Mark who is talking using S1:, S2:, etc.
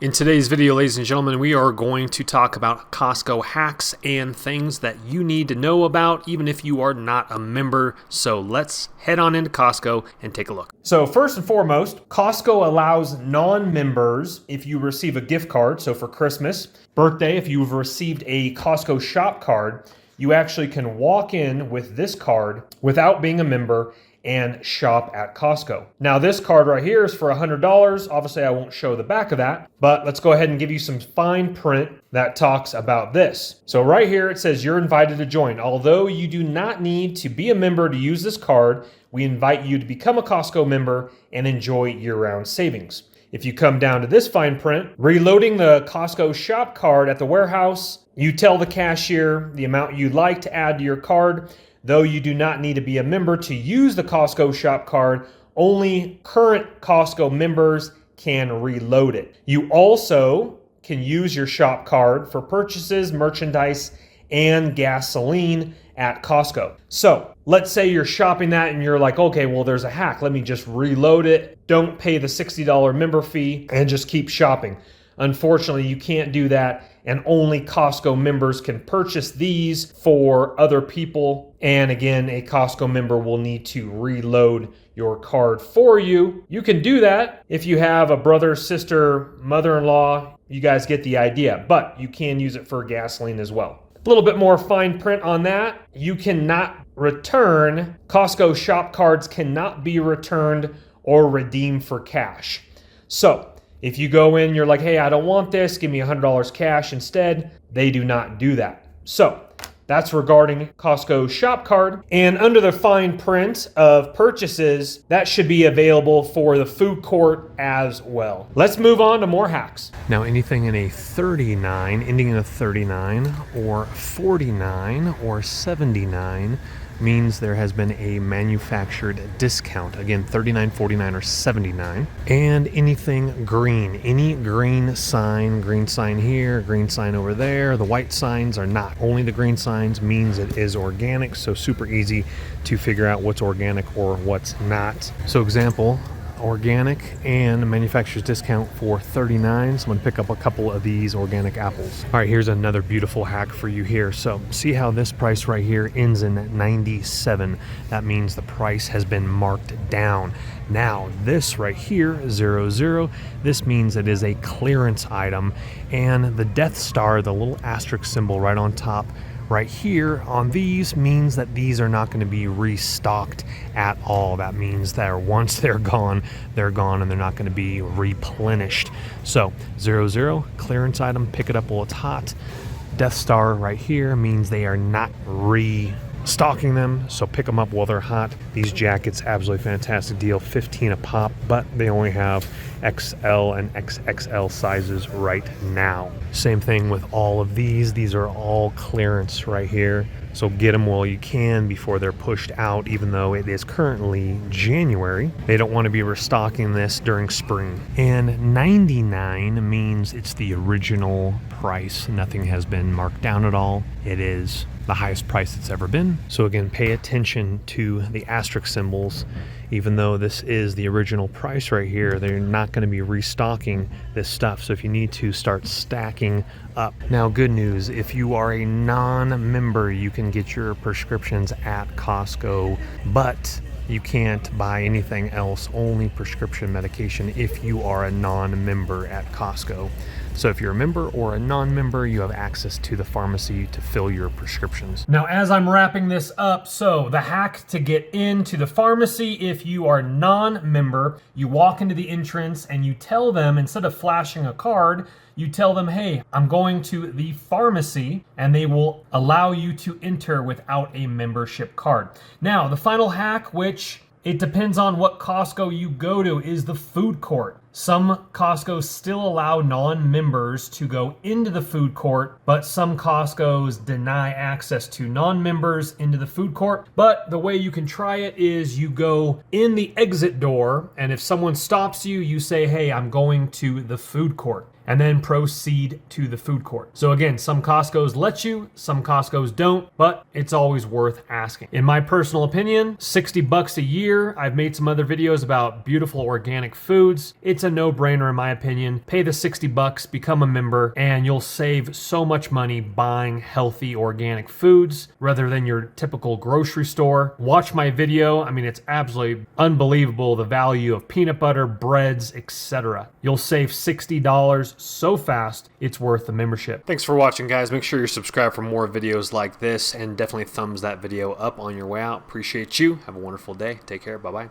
S1: In today's video, ladies and gentlemen, we are going to talk about Costco hacks and things that you need to know about even if you are not a member. So let's head on into Costco and take a look. So first and foremost, Costco allows non-members, if you receive a gift card, so for Christmas, birthday, if you've received a Costco shop card, you actually can walk in with this card without being a member and shop at Costco. Now this card right here is for $100. Obviously I won't show the back of that, but let's go ahead and give you some fine print that talks about this. So right here it says you're invited to join. Although you do not need to be a member to use this card, we invite you to become a Costco member and enjoy year-round savings. If you come down to this fine print, reloading the Costco shop card at the warehouse, you tell the cashier the amount you'd like to add to your card. Though you do not need to be a member to use the Costco shop card, only current Costco members can reload it. You also can use your shop card for purchases, merchandise, and gasoline at Costco. So let's say you're shopping that and you're like, okay, well, there's a hack. Let me just reload it. Don't pay the $60 member fee and just keep shopping. Unfortunately, you can't do that, and only Costco members can purchase these for other people. And again, a Costco member will need to reload your card for you. You can do that if you have a brother, sister, mother-in-law. You guys get the idea, but you can use it for gasoline as well. A little bit more fine print on that. You cannot return, Costco shop cards cannot be returned or redeemed for cash. So if you go in, you're like, hey, I don't want this, give me $100 cash instead, they do not do that. So that's regarding Costco shop card. And under the fine print of purchases, that should be available for the food court as well. Let's move on to more hacks. Now anything in a 39, ending in a 39, or 49, or 79, means there has been a manufactured discount. Again, 39, 49, or 79. And anything green, any green sign here, green sign over there. The white signs are not. Only the green signs means it is organic, so super easy to figure out what's organic or what's not. So example, organic and manufacturer's discount for 39. So I'm gonna pick up a couple of these organic apples. All right, here's another beautiful hack for you here. So see how this price right here ends in 97. That means the price has been marked down. Now this right here, 00, this means it is a clearance item, and the Death Star, the little asterisk symbol right on top right here on these, means that these are not going to be restocked at all. That means that once they're gone and they're not going to be replenished. So 00, clearance item, pick it up while it's hot. Death Star right here means they are not restocking them, so pick them up while they're hot. These jackets, absolutely fantastic deal, 15 a pop, but they only have XL and XXL sizes right now. Same thing with all of these are all clearance right here, so get them while you can before they're pushed out. Even though it is currently January, they don't want to be restocking this during spring. And 99 means it's the original price. Nothing has been marked down at all. It is the highest price it's ever been. So again, pay attention to the asterisk symbols. Even though this is the original price right here, they're not going to be restocking this stuff. So if you need to, start stacking up. Now, good news, if you are a non-member, you can get your prescriptions at Costco, but you can't buy anything else, only prescription medication, if you are a non-member at Costco. So if you're a member or a non-member, you have access to the pharmacy to fill your prescriptions. Now, as I'm wrapping this up, so the hack to get into the pharmacy, if you are non-member, you walk into the entrance and you tell them, instead of flashing a card, you tell them, hey, I'm going to the pharmacy, and they will allow you to enter without a membership card. Now, the final hack, which it depends on what Costco you go to, is the food court. Some Costcos still allow non-members to go into the food court, but some Costcos deny access to non-members into the food court. But the way you can try it is you go in the exit door, and if someone stops you, you say, hey, I'm going to the food court, and then proceed to the food court. So again, some Costcos let you, some Costcos don't, but it's always worth asking. In my personal opinion, $60 a year. I've made some other videos about beautiful organic foods. It's It's a no-brainer in my opinion. Pay the $60, become a member, and you'll save so much money buying healthy organic foods rather than your typical grocery store. Watch my video. I mean, it's absolutely unbelievable, the value of peanut butter, breads, etc. You'll save $60 so fast, it's worth the membership. Thanks for watching, guys. Make sure you're subscribed for more videos like this, and definitely thumbs that video up on your way out. Appreciate you. Have a wonderful day. Take care. Bye-bye.